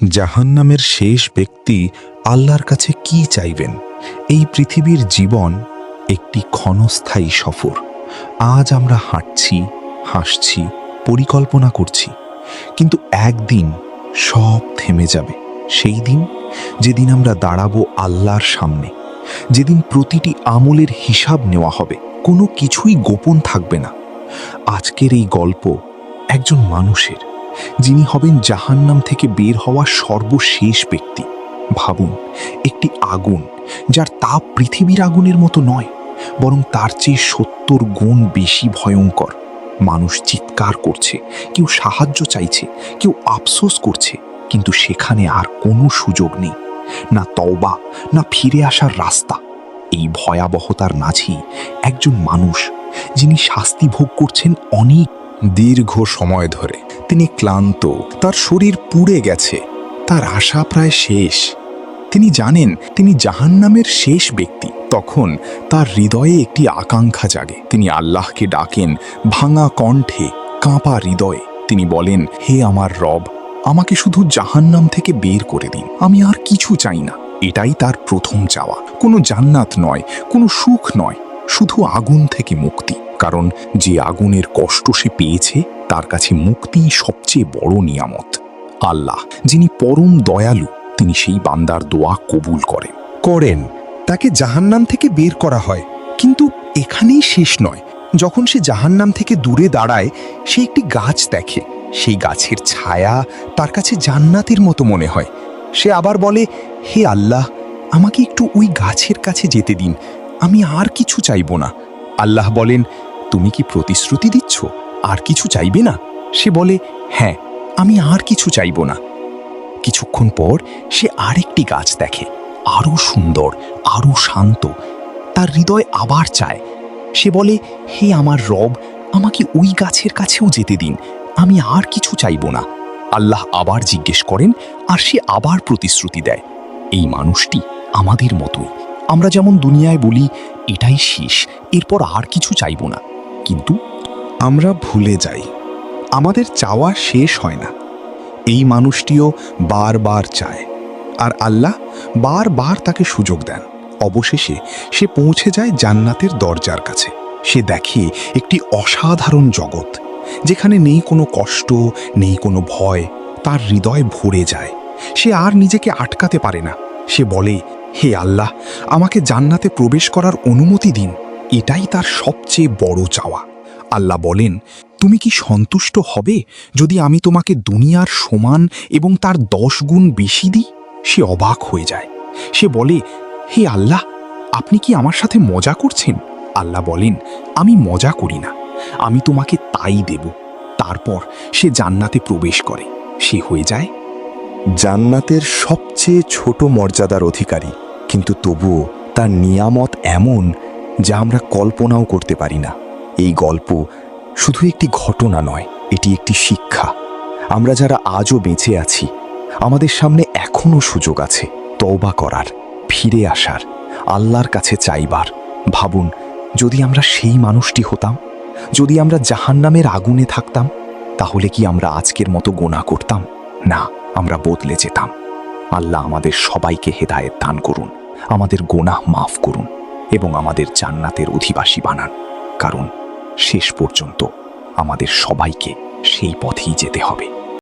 জাহান্নামের শেষ ব্যক্তি আল্লাহর কাছে কি চাইবেন? এই পৃথিবীর জীবন একটি ক্ষণস্থায়ী সফর। আজ আমরা হাঁটছি, হাসছি, পরিকল্পনা করছি, কিন্তু একদিন সব থেমে যাবে। সেই দিন যেদিন আমরা দাঁড়াবো আল্লাহর সামনে, যেদিন প্রতিটি আমলের হিসাব নেওয়া হবে, কোনো কিছুই গোপন থাকবে না। আজকের এই গল্প একজন মানুষের, যিনি হবেন জাহান্নাম থেকে বের হওয়া সর্বশেষ ব্যক্তি। ভাবুন, একটি আগুন যার তাপ পৃথিবীর আগুনের মতো নয়, বরং তার চেয়ে ৭০ গুণ বেশি ভয়ঙ্কর। মানুষ চিৎকার করছে, কেউ সাহায্য চাইছে, কেউ আফসোস করছে, কিন্তু সেখানে আর কোনো সুযোগ নেই, না তওবা, না ফিরে আসার রাস্তা। এই ভয়াবহতার মাঝেই একজন মানুষ, যিনি শাস্তি ভোগ করছেন অনেক দীর্ঘ সময় ধরে। তিনি ক্লান্ত, তার শরীর পুড়ে গেছে, তার আশা প্রায় শেষ। তিনি জানেন তিনি জাহান্নামের শেষ ব্যক্তি। তখন তার হৃদয়ে একটি আকাঙ্ক্ষা জাগে। তিনি আল্লাহকে ডাকেন ভাঙা কণ্ঠে, কাঁপা হৃদয়ে। তিনি বলেন, হে আমার রব, আমাকে শুধু জাহান্নাম থেকে বের করে দিন, আমি আর কিছু চাই না। এটাই তার প্রথম চাওয়া। কোনো জান্নাত নয়, কোনো সুখ নয়, শুধু আগুন থেকে মুক্তি। কারণ যে আগুনের কষ্ট সে পেয়েছে, তার কাছে মুক্তিই সবচেয়ে বড় নিয়ামত। আল্লাহ, যিনি পরম দয়ালু, তিনি সেই বান্দার দোয়া কবুল করেন। তাকে জাহান্নাম থেকে বের করা হয়, কিন্তু এখানেই শেষ নয়। যখন সে জাহান্নাম থেকে দূরে দাঁড়ায়, সে একটি গাছ দেখে। সেই গাছের ছায়া তার কাছে জান্নাতের মতো মনে হয়। সে আবার বলে, হে আল্লাহ, আমাকে একটু ওই গাছের কাছে যেতে দিন, আমি আর কিছু চাইব না। আল্লাহ বলেন, তুমি কি প্রতিশ্রুতি দিচ্ছ আর কিছু চাইবে না? সে বলে, হ্যাঁ, আমি আর কিছু চাইব না। কিছুক্ষণ পর সে আরেকটি গাছ দেখে, আরো সুন্দর, আরো শান্ত। তার হৃদয় আবার চায়। সে বলে, হে আমার রব, আমাকে ওই গাছের কাছেও যেতে দিন, আমি আর কিছু চাইব না। আল্লাহ আবার জিজ্ঞেস করেন, আর সে আবার প্রতিশ্রুতি দেয়। এই মানুষটি আমাদের মতোই। আমরা যেমন দুনিয়ায় বলি, এটাই শেষ, এরপর আর কিছু চাইব না, কিন্তু আমরা ভুলে যাই আমাদের চাওয়া শেষ হয় না। এই মানুষটিও বারবার চায়, আর আল্লাহ বারবার তাকে সুযোগ দেন। অবশেষে সে পৌঁছে যায় জান্নাতের দরজার কাছে। সে দেখে একটি অসাধারণ জগৎ, যেখানে নেই কোনো কষ্ট, নেই কোনো ভয়। তার হৃদয় ভরে যায়। সে আর নিজেকে আটকাতে পারে না। সে বলে, হে আল্লাহ, আমাকে জান্নাতে প্রবেশ করার অনুমতি দিন। এটাই তার সবচেয়ে বড় চাওয়া। আল্লাহ বলেন, তুমি কি সন্তুষ্ট হবে যদি আমি তোমাকে দুনিয়ার সমান এবং তার 10 গুণ বেশি দিই? সে অবাক হয়ে যায়। সে বলে, হে আল্লাহ, আপনি কি আমার সাথে মজা করছেন? আল্লাহ বলেন, আমি মজা করি না, আমি তোমাকে তাই দেব। তারপর সে জান্নাতে প্রবেশ করে। সে হয়ে যায় জান্নাতের সবচেয়ে ছোট মর্যাদার অধিকারী, কিন্তু তবুও তার নিয়ামত এমন যা আমরা কল্পনাও করতে পারি না। এই গল্প শুধু একটি ঘটনা নয়, এটি একটি শিক্ষা। আমরা যারা আজও বেঁচে আছি, আমাদের সামনে এখনো সুযোগ আছে তওবা করার, ফিরে আসার, আল্লাহর কাছে চাইবার। ভাবুন, যদি আমরা সেই মানুষটি হতাম, যদি আমরা জাহান্নামের আগুনে থাকতাম, তাহলে কি আমরা আজকের মতো গোনাহ করতাম? না, আমরা বদলে যেতাম। আল্লাহ আমাদের সবাইকে হেদায়েত দান করুন, আমাদের গোনাহ মাফ করুন এবং আমাদের জান্নাতের অধিবাসী বানান। কারণ শেষ পর্যন্ত আমাদের সবাইকে সেই পথেই যেতে হবে।